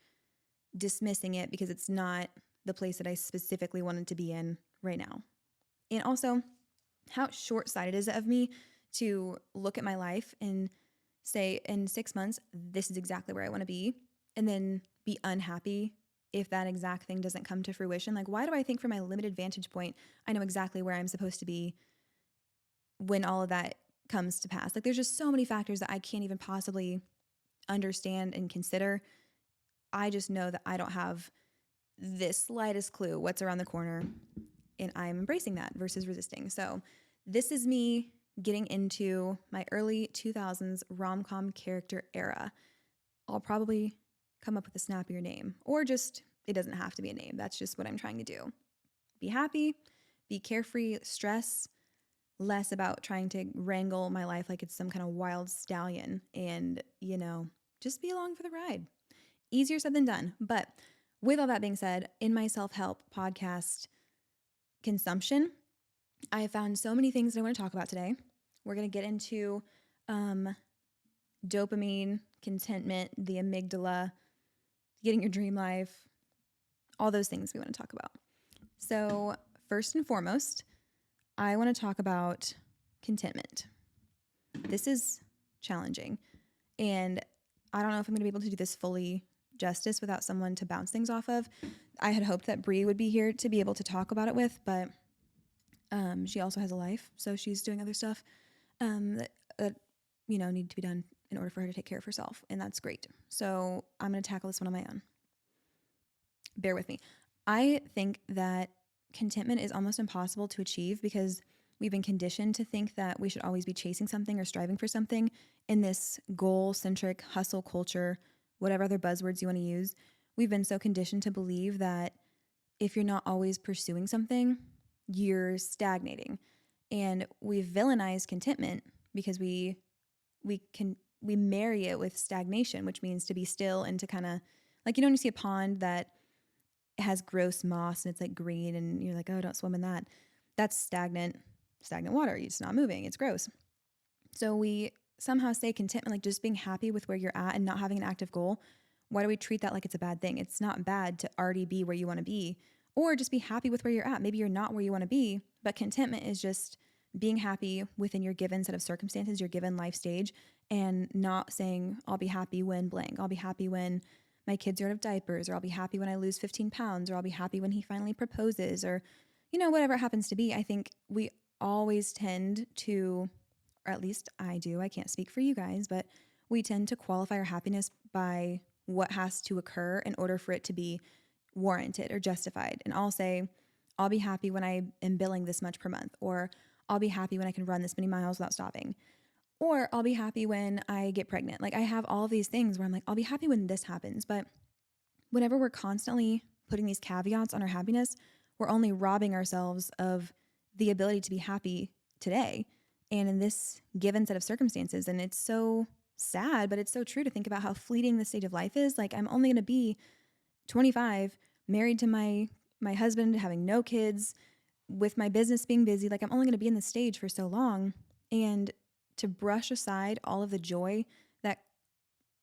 dismissing it because it's not the place that I specifically wanted to be in right now. And also, how short-sighted is it of me to look at my life and say in 6 months, this is exactly where I want to be, and then be unhappy if that exact thing doesn't come to fruition? Like, why do I think from my limited vantage point, I know exactly where I'm supposed to be when all of that comes to pass? Like, there's just so many factors that I can't even possibly understand and consider. I just know that I don't have the slightest clue what's around the corner, and I'm embracing that versus resisting. So this is me getting into my early 2000s rom-com character era. I'll probably come up with a snappier name, or just, it doesn't have to be a name. That's just what I'm trying to do. Be happy, be carefree, stress less about trying to wrangle my life like it's some kind of wild stallion, and, just be along for the ride. Easier said than done. But with all that being said, in my self-help podcast consumption, I have found so many things that I want to talk about today. We're going to get into dopamine, contentment, the amygdala, getting your dream life, all those things we want to talk about. So first and foremost, I want to talk about contentment. This is challenging, and I don't know if I'm going to be able to do this fully justice without someone to bounce things off of. I had hoped that Bree would be here to be able to talk about it with, but she also has a life, so she's doing other stuff that need to be done in order for her to take care of herself, and that's great. So I'm going to tackle this one on my own. Bear with me. I think that contentment is almost impossible to achieve because we've been conditioned to think that we should always be chasing something or striving for something in this goal-centric hustle culture, whatever other buzzwords you want to use. We've been so conditioned to believe that if you're not always pursuing something, you're stagnating. And we've villainized contentment because we marry it with stagnation, which means to be still and to kind of, like, when you see a pond that has gross moss and it's like green and you're like, oh, don't swim in that. That's stagnant water. It's not moving. It's gross. So we somehow say contentment, like just being happy with where you're at and not having an active goal. Why do we treat that like it's a bad thing? It's not bad to already be where you want to be, or just be happy with where you're at. Maybe you're not where you want to be, but contentment is just being happy within your given set of circumstances, your given life stage, and not saying, I'll be happy when blank. I'll be happy when my kids are out of diapers, or I'll be happy when I lose 15 pounds, or I'll be happy when he finally proposes, or, whatever it happens to be. I think we always tend to, or at least I do, I can't speak for you guys, but we tend to qualify our happiness by what has to occur in order for it to be warranted or justified. And I'll say, I'll be happy when I am billing this much per month, or I'll be happy when I can run this many miles without stopping, or I'll be happy when I get pregnant. Like, I have all of these things where I'm like, I'll be happy when this happens. But whenever we're constantly putting these caveats on our happiness, we're only robbing ourselves of the ability to be happy today and in this given set of circumstances. And it's so sad, but it's so true to think about how fleeting the stage of life is. Like, I'm only going to be 25, married to my husband, having no kids, with my business being busy. Like, I'm only going to be in this stage for so long. And to brush aside all of the joy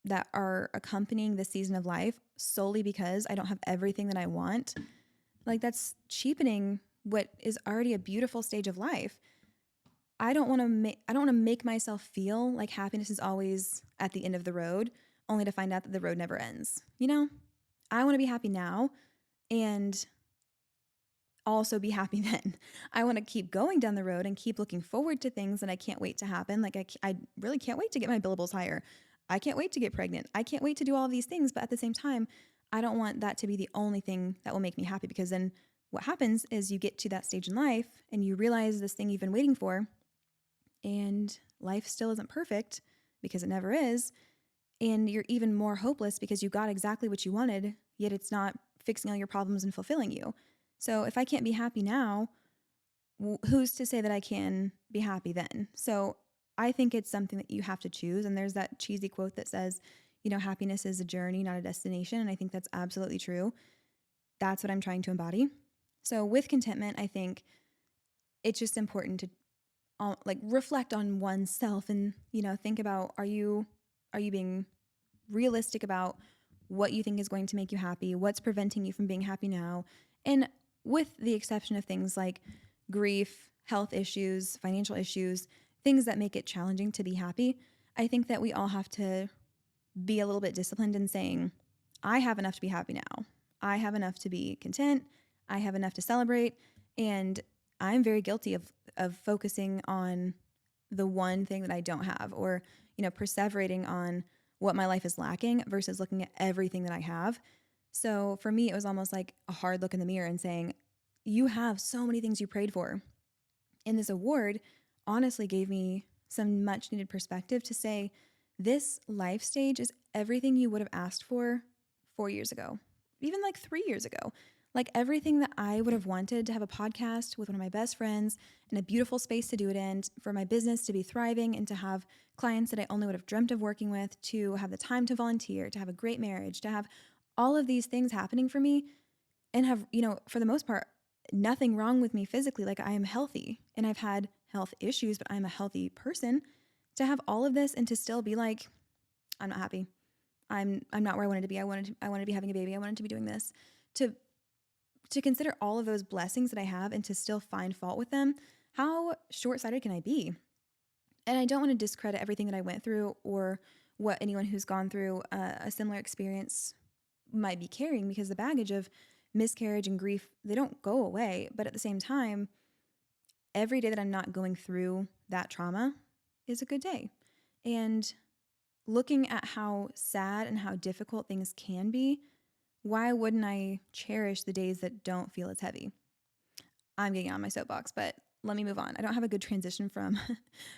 that are accompanying this season of life solely because I don't have everything that I want, like, that's cheapening what is already a beautiful stage of life. I don't want to make myself feel like happiness is always at the end of the road, only to find out that the road never ends. You know, I want to be happy now and also be happy then. I want to keep going down the road and keep looking forward to things that I can't wait to happen. Like, I really can't wait to get my billables higher. I can't wait to get pregnant. I can't wait to do all of these things. But at the same time, I don't want that to be the only thing that will make me happy, because then what happens is you get to that stage in life and you realize this thing you've been waiting for, and life still isn't perfect, because it never is. And you're even more hopeless because you got exactly what you wanted, yet it's not fixing all your problems and fulfilling you. So if I can't be happy now, who's to say that I can be happy then? So I think it's something that you have to choose. And there's that cheesy quote that says, you know, happiness is a journey, not a destination. And I think that's absolutely true. That's what I'm trying to embody. So with contentment, I think it's just important to like reflect on oneself and, you know, think about, are you being realistic about what you think is going to make you happy? What's preventing you from being happy now? And with the exception of things like grief, health issues, financial issues, things that make it challenging to be happy, I think that we all have to be a little bit disciplined in saying, I have enough to be happy now. I have enough to be content. I have enough to celebrate. And I'm very guilty of focusing on the one thing that I don't have, or, you know, perseverating on what my life is lacking versus looking at everything that I have. So for me, it was almost like a hard look in the mirror and saying, you have so many things you prayed for. And this award honestly gave me some much needed perspective to say, this life stage is everything you would have asked for 4 years ago, even like 3 years ago. Like, everything that I would have wanted, to have a podcast with one of my best friends in a beautiful space to do it in, for my business to be thriving and to have clients that I only would have dreamt of working with, to have the time to volunteer, to have a great marriage, to have all of these things happening for me, and have, you know, for the most part, nothing wrong with me physically. Like, I am healthy and I've had health issues, but I'm a healthy person. To have all of this and to still be like, I'm not happy. I'm not where I wanted to be. I wanted to be having a baby. I wanted to be doing this. To consider all of those blessings that I have and to still find fault with them, how short-sighted can I be? And I don't want to discredit everything that I went through or what anyone who's gone through a similar experience might be carrying, because the baggage of miscarriage and grief, they don't go away. But at the same time, every day that I'm not going through that trauma is a good day. And looking at how sad and how difficult things can be, why wouldn't I cherish the days that don't feel as heavy? I'm getting on my soapbox, but let me move on. I don't have a good transition from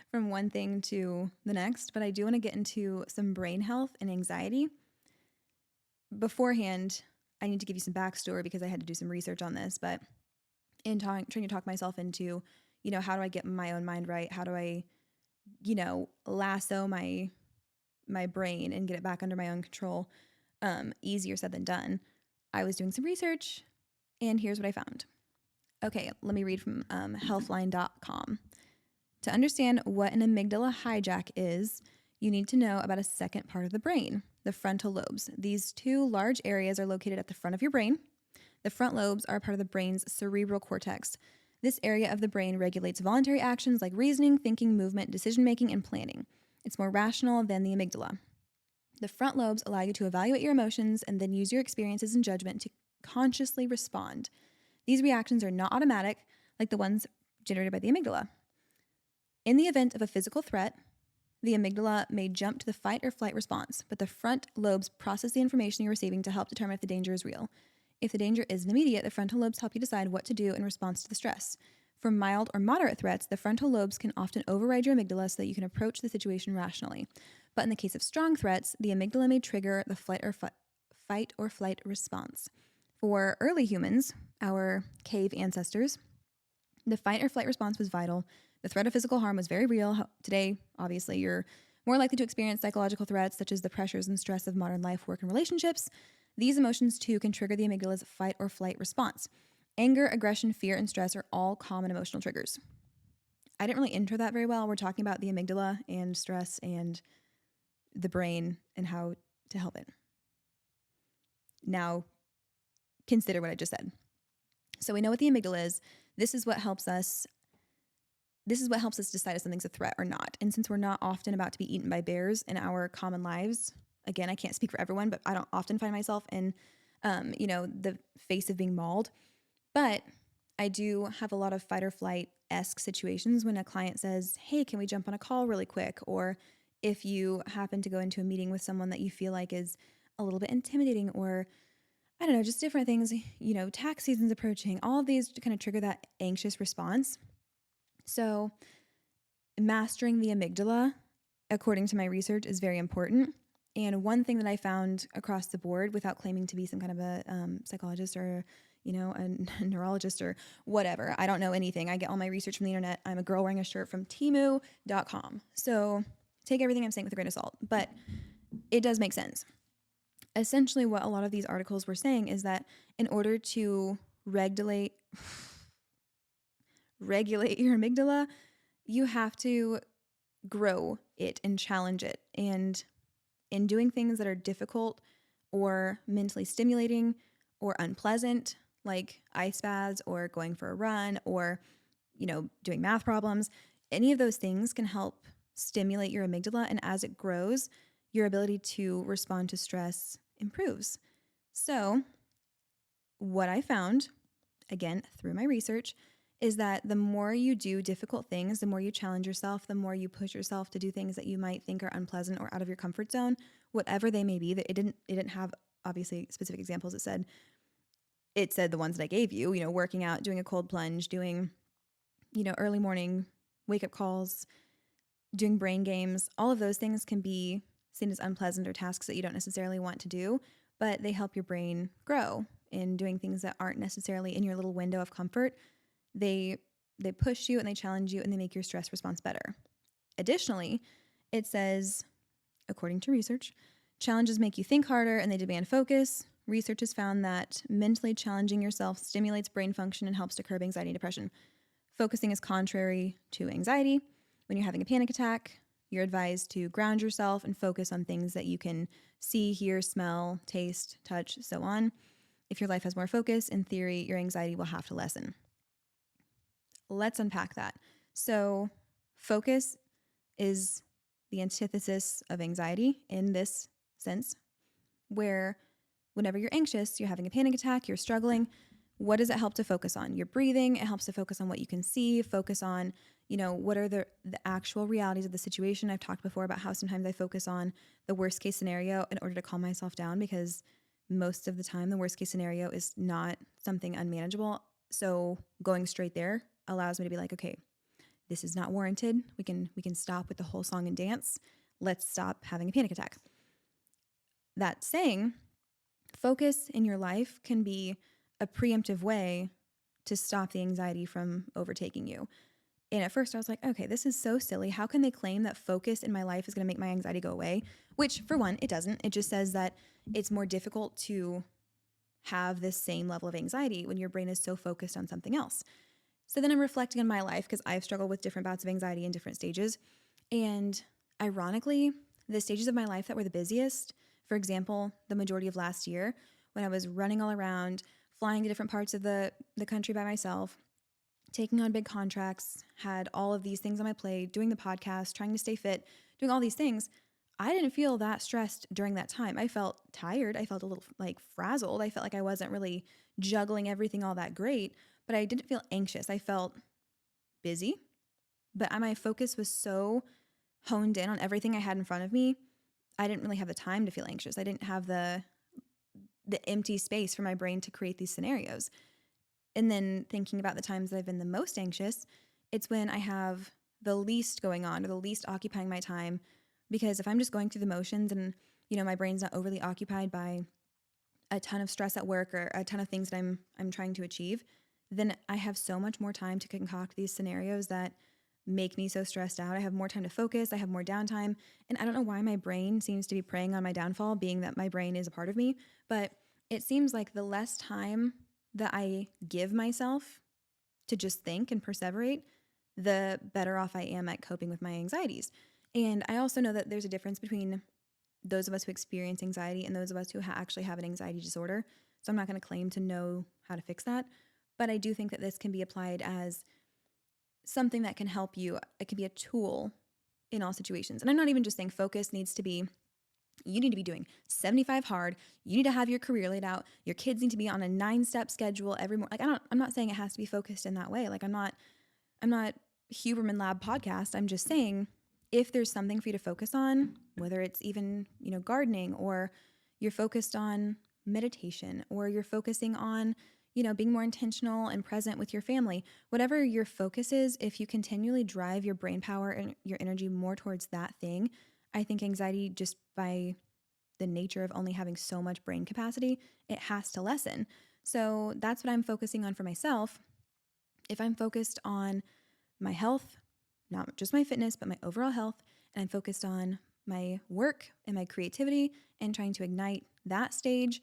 from one thing to the next, but I do want to get into some brain health and anxiety. Beforehand, I need to give you some backstory because I had to do some research on this, but in trying to talk myself into, you know, how do I get my own mind right? How do I, you know, lasso my brain and get it back under my own control? Easier said than done. I was doing some research, and here's what I found. Okay, let me read from healthline.com. To understand what an amygdala hijack is, you need to know about a second part of the brain, the frontal lobes. These two large areas are located at the front of your brain. The front lobes are part of the brain's cerebral cortex. This area of the brain regulates voluntary actions like reasoning, thinking, movement, decision-making, and planning. It's more rational than the amygdala. The front lobes allow you to evaluate your emotions and then use your experiences and judgment to consciously respond. These reactions are not automatic, like the ones generated by the amygdala. In the event of a physical threat, the amygdala may jump to the fight or flight response, but the front lobes process the information you're receiving to help determine if the danger is real. If the danger isn't immediate, the frontal lobes help you decide what to do in response to the stress. For mild or moderate threats, the frontal lobes can often override your amygdala so that you can approach the situation rationally. But in the case of strong threats, the amygdala may trigger the fight or flight response. For early humans, our cave ancestors, The fight or flight response was vital. The threat of physical harm was very real. Today, obviously, you're more likely to experience psychological threats such as the pressures and stress of modern life, work, and relationships. These emotions, too, can trigger the amygdala's fight or flight response. Anger, aggression, fear, and stress are all common emotional triggers. I didn't really intro that very well. We're talking about the amygdala and stress and the brain and how to help it. Now, consider what I just said. So we know what the amygdala is. This is what helps us decide if something's a threat or not. And since we're not often about to be eaten by bears in our common lives, again, I can't speak for everyone, but I don't often find myself in, the face of being mauled. But I do have a lot of fight or flight-esque situations when a client says, hey, can we jump on a call really quick? Or if you happen to go into a meeting with someone that you feel like is a little bit intimidating, or I don't know, just different things, tax season's approaching, all of these kind of trigger that anxious response. So mastering the amygdala, according to my research, is very important. And one thing that I found across the board, without claiming to be some kind of a psychologist or, a neurologist or whatever, I don't know anything. I get all my research from the internet. I'm a girl wearing a shirt from Temu.com. So take everything I'm saying with a grain of salt, but it does make sense. Essentially, what a lot of these articles were saying is that in order to regulate your amygdala, you have to grow it and challenge it. And in doing things that are difficult or mentally stimulating or unpleasant, like ice baths or going for a run or, doing math problems, any of those things can help stimulate your amygdala. And as it grows, your ability to respond to stress improves. So what I found, again, through my research, is that the more you do difficult things, the more you challenge yourself, the more you push yourself to do things that you might think are unpleasant or out of your comfort zone, whatever they may be. That it didn't have obviously specific examples. It said the ones that I gave you, working out, doing a cold plunge, doing, early morning wake up calls, doing brain games. All of those things can be seen as unpleasant or tasks that you don't necessarily want to do, but they help your brain grow in doing things that aren't necessarily in your little window of comfort. They push you and they challenge you and they make your stress response better. Additionally, it says, according to research, challenges make you think harder and they demand focus. Research has found that mentally challenging yourself stimulates brain function and helps to curb anxiety and depression. Focusing is contrary to anxiety. When you're having a panic attack, you're advised to ground yourself and focus on things that you can see, hear, smell, taste, touch, so on. If your life has more focus, in theory, your anxiety will have to lessen. Let's unpack that. So, focus is the antithesis of anxiety in this sense, where whenever you're anxious, you're having a panic attack, you're struggling, what does it help to focus on? Your breathing. It helps to focus on what you can see, focus on, what are the actual realities of the situation. I've talked before about how sometimes I focus on the worst case scenario in order to calm myself down, because most of the time the worst case scenario is not something unmanageable. So going straight there allows me to be like, okay, this is not warranted. We can stop with the whole song and dance. Let's stop having a panic attack. That saying, focus in your life can be a preemptive way to stop the anxiety from overtaking you. And at first I was like, okay, this is so silly. How can they claim that focus in my life is going to make my anxiety go away? Which, for one, it doesn't. It just says that it's more difficult to have this same level of anxiety when your brain is so focused on something else. So then I'm reflecting on my life, because I've struggled with different bouts of anxiety in different stages. And ironically, the stages of my life that were the busiest, for example, the majority of last year, when I was running all around, flying to different parts of the country by myself, taking on big contracts, had all of these things on my plate, doing the podcast, trying to stay fit, doing all these things, I didn't feel that stressed during that time. I felt tired. I felt a little frazzled. I felt like I wasn't really juggling everything all that great, but I didn't feel anxious. I felt busy, but my focus was so honed in on everything I had in front of me. I didn't really have the time to feel anxious. I didn't have the empty space for my brain to create these scenarios. And then thinking about the times that I've been the most anxious, it's when I have the least going on or the least occupying my time. Because if I'm just going through the motions and, my brain's not overly occupied by a ton of stress at work or a ton of things that I'm trying to achieve, then I have so much more time to concoct these scenarios that make me so stressed out. I have more time to focus, I have more downtime, and I don't know why my brain seems to be preying on my downfall, being that my brain is a part of me, but it seems like the less time that I give myself to just think and perseverate, the better off I am at coping with my anxieties. And I also know that there's a difference between those of us who experience anxiety and those of us who actually have an anxiety disorder. So I'm not going to claim to know how to fix that. But I do think that this can be applied as something that can help you. It can be a tool in all situations. And I'm not even just saying focus needs to be, you need to be doing 75 hard. You need to have your career laid out. Your kids need to be on a 9-step schedule every morning. Like I'm not saying it has to be focused in that way. Like I'm not Huberman Lab podcast. I'm just saying if there's something for you to focus on, whether it's even, gardening, or you're focused on meditation, or you're focusing on, being more intentional and present with your family, whatever your focus is, if you continually drive your brain power and your energy more towards that thing, I think anxiety, just by the nature of only having so much brain capacity, it has to lessen. So that's what I'm focusing on for myself. If I'm focused on my health, not just my fitness, but my overall health, and I'm focused on my work and my creativity and trying to ignite that stage,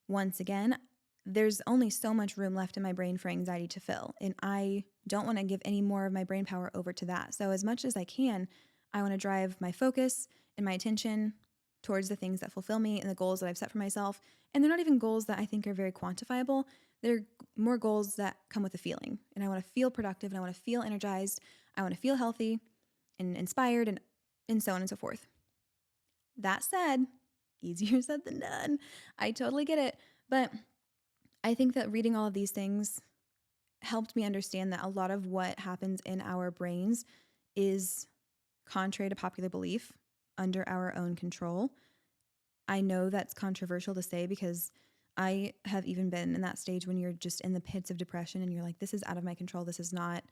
once again, there's only so much room left in my brain for anxiety to fill. And I don't want to give any more of my brain power over to that. So as much as I can, I want to drive my focus and my attention towards the things that fulfill me and the goals that I've set for myself. And they're not even goals that I think are very quantifiable. They're more goals that come with a feeling. And I want to feel productive, and I want to feel energized. I want to feel healthy and inspired, and so on and so forth. That said, easier said than done. I totally get it. But I think that reading all of these things helped me understand that a lot of what happens in our brains is contrary to popular belief, under our own control. I know that's controversial to say because I have even been in that stage when you're just in the pits of depression and you're like, this is out of my control. This is not,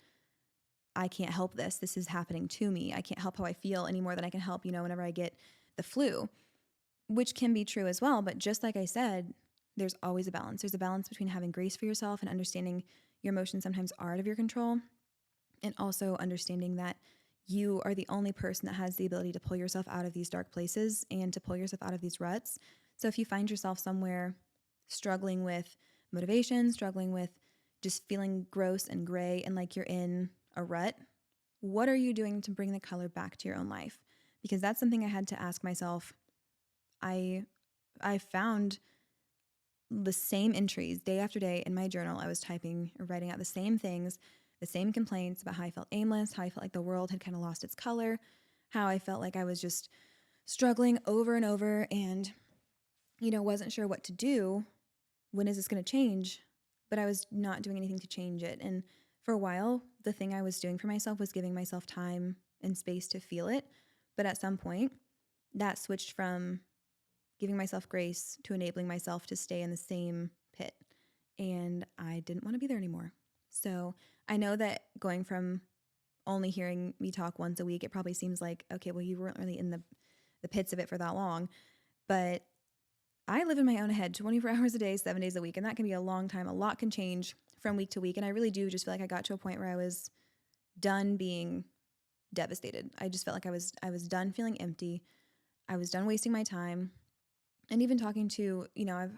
I can't help this. This is happening to me. I can't help how I feel any more than I can help, whenever I get the flu, which can be true as well. But just like I said, there's always a balance. There's a balance between having grace for yourself and understanding your emotions sometimes are out of your control, and also understanding that you are the only person that has the ability to pull yourself out of these dark places and to pull yourself out of these ruts. So if you find yourself somewhere struggling with motivation, struggling with just feeling gross and gray and like you're in a rut, what are you doing to bring the color back to your own life? Because that's something I had to ask myself. I found the same entries day after day in my journal. I was typing or writing out the same things, the same complaints about how I felt aimless, how I felt like the world had kind of lost its color, how I felt like I was just struggling over and over and, wasn't sure what to do. When is this going to change? But I was not doing anything to change it. And for a while, the thing I was doing for myself was giving myself time and space to feel it. But at some point, that switched from giving myself grace to enabling myself to stay in the same pit. And I didn't want to be there anymore. So I know that going from only hearing me talk once a week, it probably seems like, okay, well, you weren't really in the pits of it for that long. But I live in my own head 24 hours a day, 7 days a week. And that can be a long time. A lot can change from week to week. And I really do just feel like I got to a point where I was done being devastated. I just felt like I was done feeling empty. I was done wasting my time. And even talking to,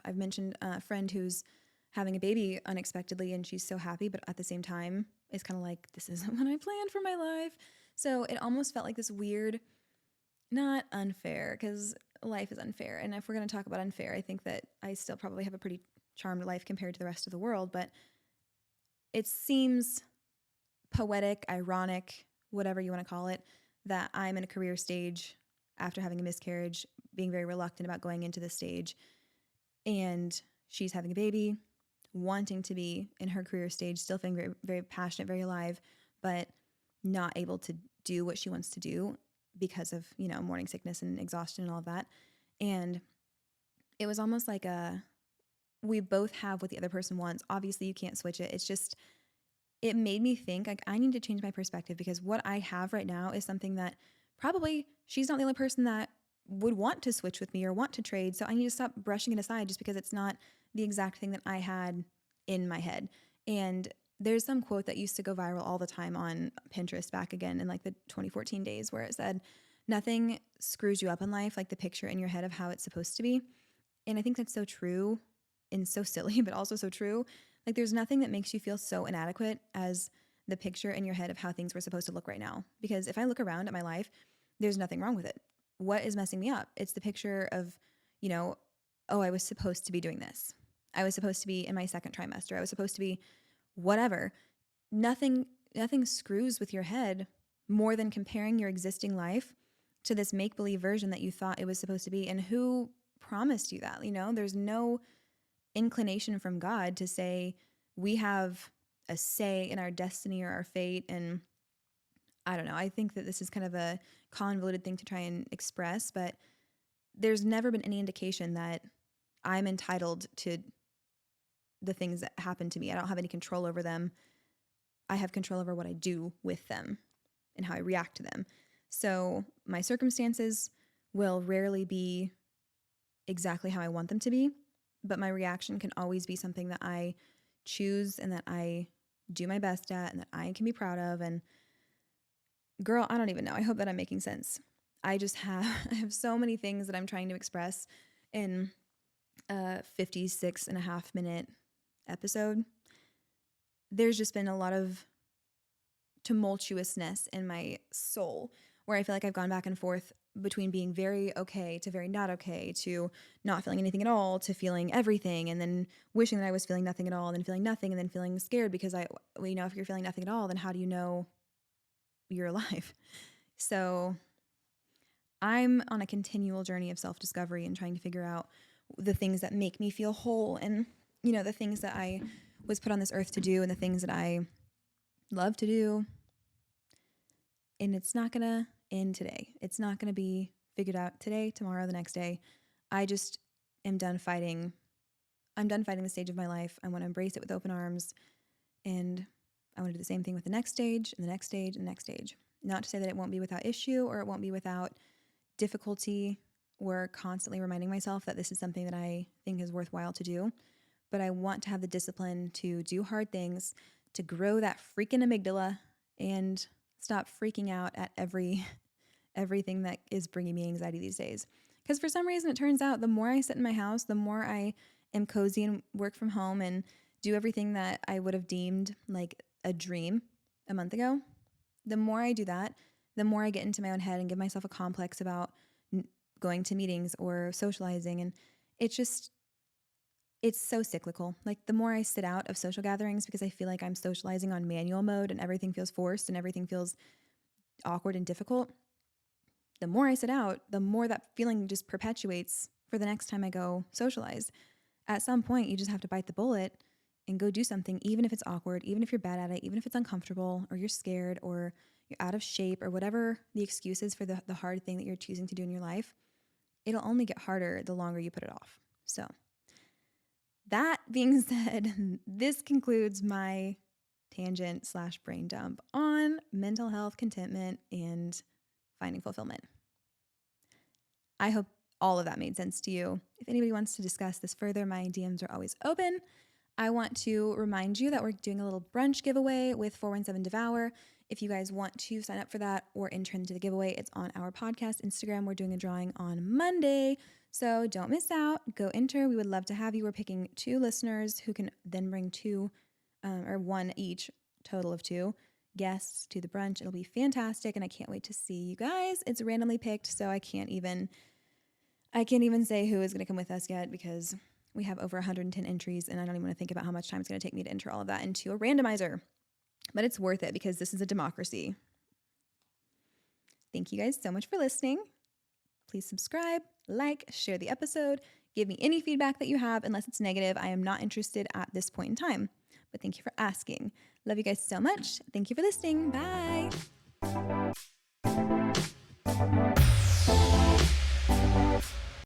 I've mentioned a friend who's having a baby unexpectedly, and she's so happy, but at the same time, it's kind of like, this isn't what I planned for my life. So it almost felt like this weird, not unfair, because life is unfair. And if we're going to talk about unfair, I think that I still probably have a pretty charmed life compared to the rest of the world, but it seems poetic, ironic, whatever you want to call it, that I'm in a career stage after having a miscarriage, being very reluctant about going into this stage, and she's having a baby, wanting to be in her career stage, still feeling very, very passionate, very alive, but not able to do what she wants to do because of, morning sickness and exhaustion and all of that. And it was almost like we both have what the other person wants. Obviously, you can't switch it. It's just, it made me think like I need to change my perspective, because what I have right now is something that probably she's not the only person that would want to switch with me or want to trade. So I need to stop brushing it aside just because it's not the exact thing that I had in my head. And there's some quote that used to go viral all the time on Pinterest back again in like the 2014 days where it said, nothing screws you up in life like the picture in your head of how it's supposed to be. And I think that's so true and so silly, but also so true. Like there's nothing that makes you feel so inadequate as the picture in your head of how things were supposed to look right now. Because if I look around at my life, there's nothing wrong with it. What is messing me up? It's the picture of, oh, I was supposed to be doing this. I was supposed to be in my second trimester. I was supposed to be whatever. Nothing screws with your head more than comparing your existing life to this make-believe version that you thought it was supposed to be. And who promised you that? There's no inclination from God to say we have a say in our destiny or our fate. And I don't know. I think that this is kind of a convoluted thing to try and express, but there's never been any indication that I'm entitled to the things that happen to me. I don't have any control over them. I have control over what I do with them and how I react to them. So my circumstances will rarely be exactly how I want them to be, but my reaction can always be something that I choose and that I do my best at and that I can be proud of. And girl, I don't even know. I hope that I'm making sense. I have so many things that I'm trying to express in a 56.5-minute episode. There's just been a lot of tumultuousness in my soul where I feel like I've gone back and forth between being very okay to very not okay to not feeling anything at all to feeling everything and then wishing that I was feeling nothing at all and then feeling nothing and then feeling scared because if you're feeling nothing at all, then how do you know you're alive? So I'm on a continual journey of self-discovery and trying to figure out the things that make me feel whole and, the things that I was put on this earth to do and the things that I love to do. And it's not going to end today. It's not going to be figured out today, tomorrow, the next day. I just am done fighting. I'm done fighting the stage of my life. I want to embrace it with open arms. And I want to do the same thing with the next stage and the next stage and the next stage. Not to say that it won't be without issue or it won't be without difficulty or constantly reminding myself that this is something that I think is worthwhile to do. But I want to have the discipline to do hard things, to grow that freaking amygdala and stop freaking out at everything that is bringing me anxiety these days. Because for some reason, it turns out the more I sit in my house, the more I am cozy and work from home and do everything that I would have deemed like a dream a month ago. The more I do that, the more I get into my own head and give myself a complex about going to meetings or socializing. And it's so cyclical. Like the more I sit out of social gatherings because I feel like I'm socializing on manual mode and everything feels forced and everything feels awkward and difficult, the more I sit out, the more that feeling just perpetuates for the next time I go socialize. At some point, you just have to bite the bullet and go do something, even if it's awkward, even if you're bad at it, even if it's uncomfortable or you're scared or you're out of shape or whatever the excuse is for the hard thing that you're choosing to do in your life. It'll only get harder the longer you put it off. So that being said, this concludes my tangent / brain dump on mental health, contentment, and finding fulfillment. I hope all of that made sense to you. If anybody wants to discuss this further, my DMs are always open. I want to remind you that we're doing a little brunch giveaway with 417 Devour. If you guys want to sign up for that or enter into the giveaway, it's on our podcast Instagram. We're doing a drawing on Monday. So don't miss out. Go enter. We would love to have you. We're picking 2 listeners who can then bring 2 or 1 each, total of 2 guests to the brunch. It'll be fantastic. And I can't wait to see you guys. It's randomly picked. So I can't even say who is going to come with us yet because we have over 110 entries and I don't even want to think about how much time it's going to take me to enter all of that into a randomizer. But it's worth it because this is a democracy. Thank you guys so much for listening. Please subscribe, like, share the episode. Give me any feedback that you have. Unless it's negative, I am not interested at this point in time. But thank you for asking. Love you guys so much. Thank you for listening. Bye.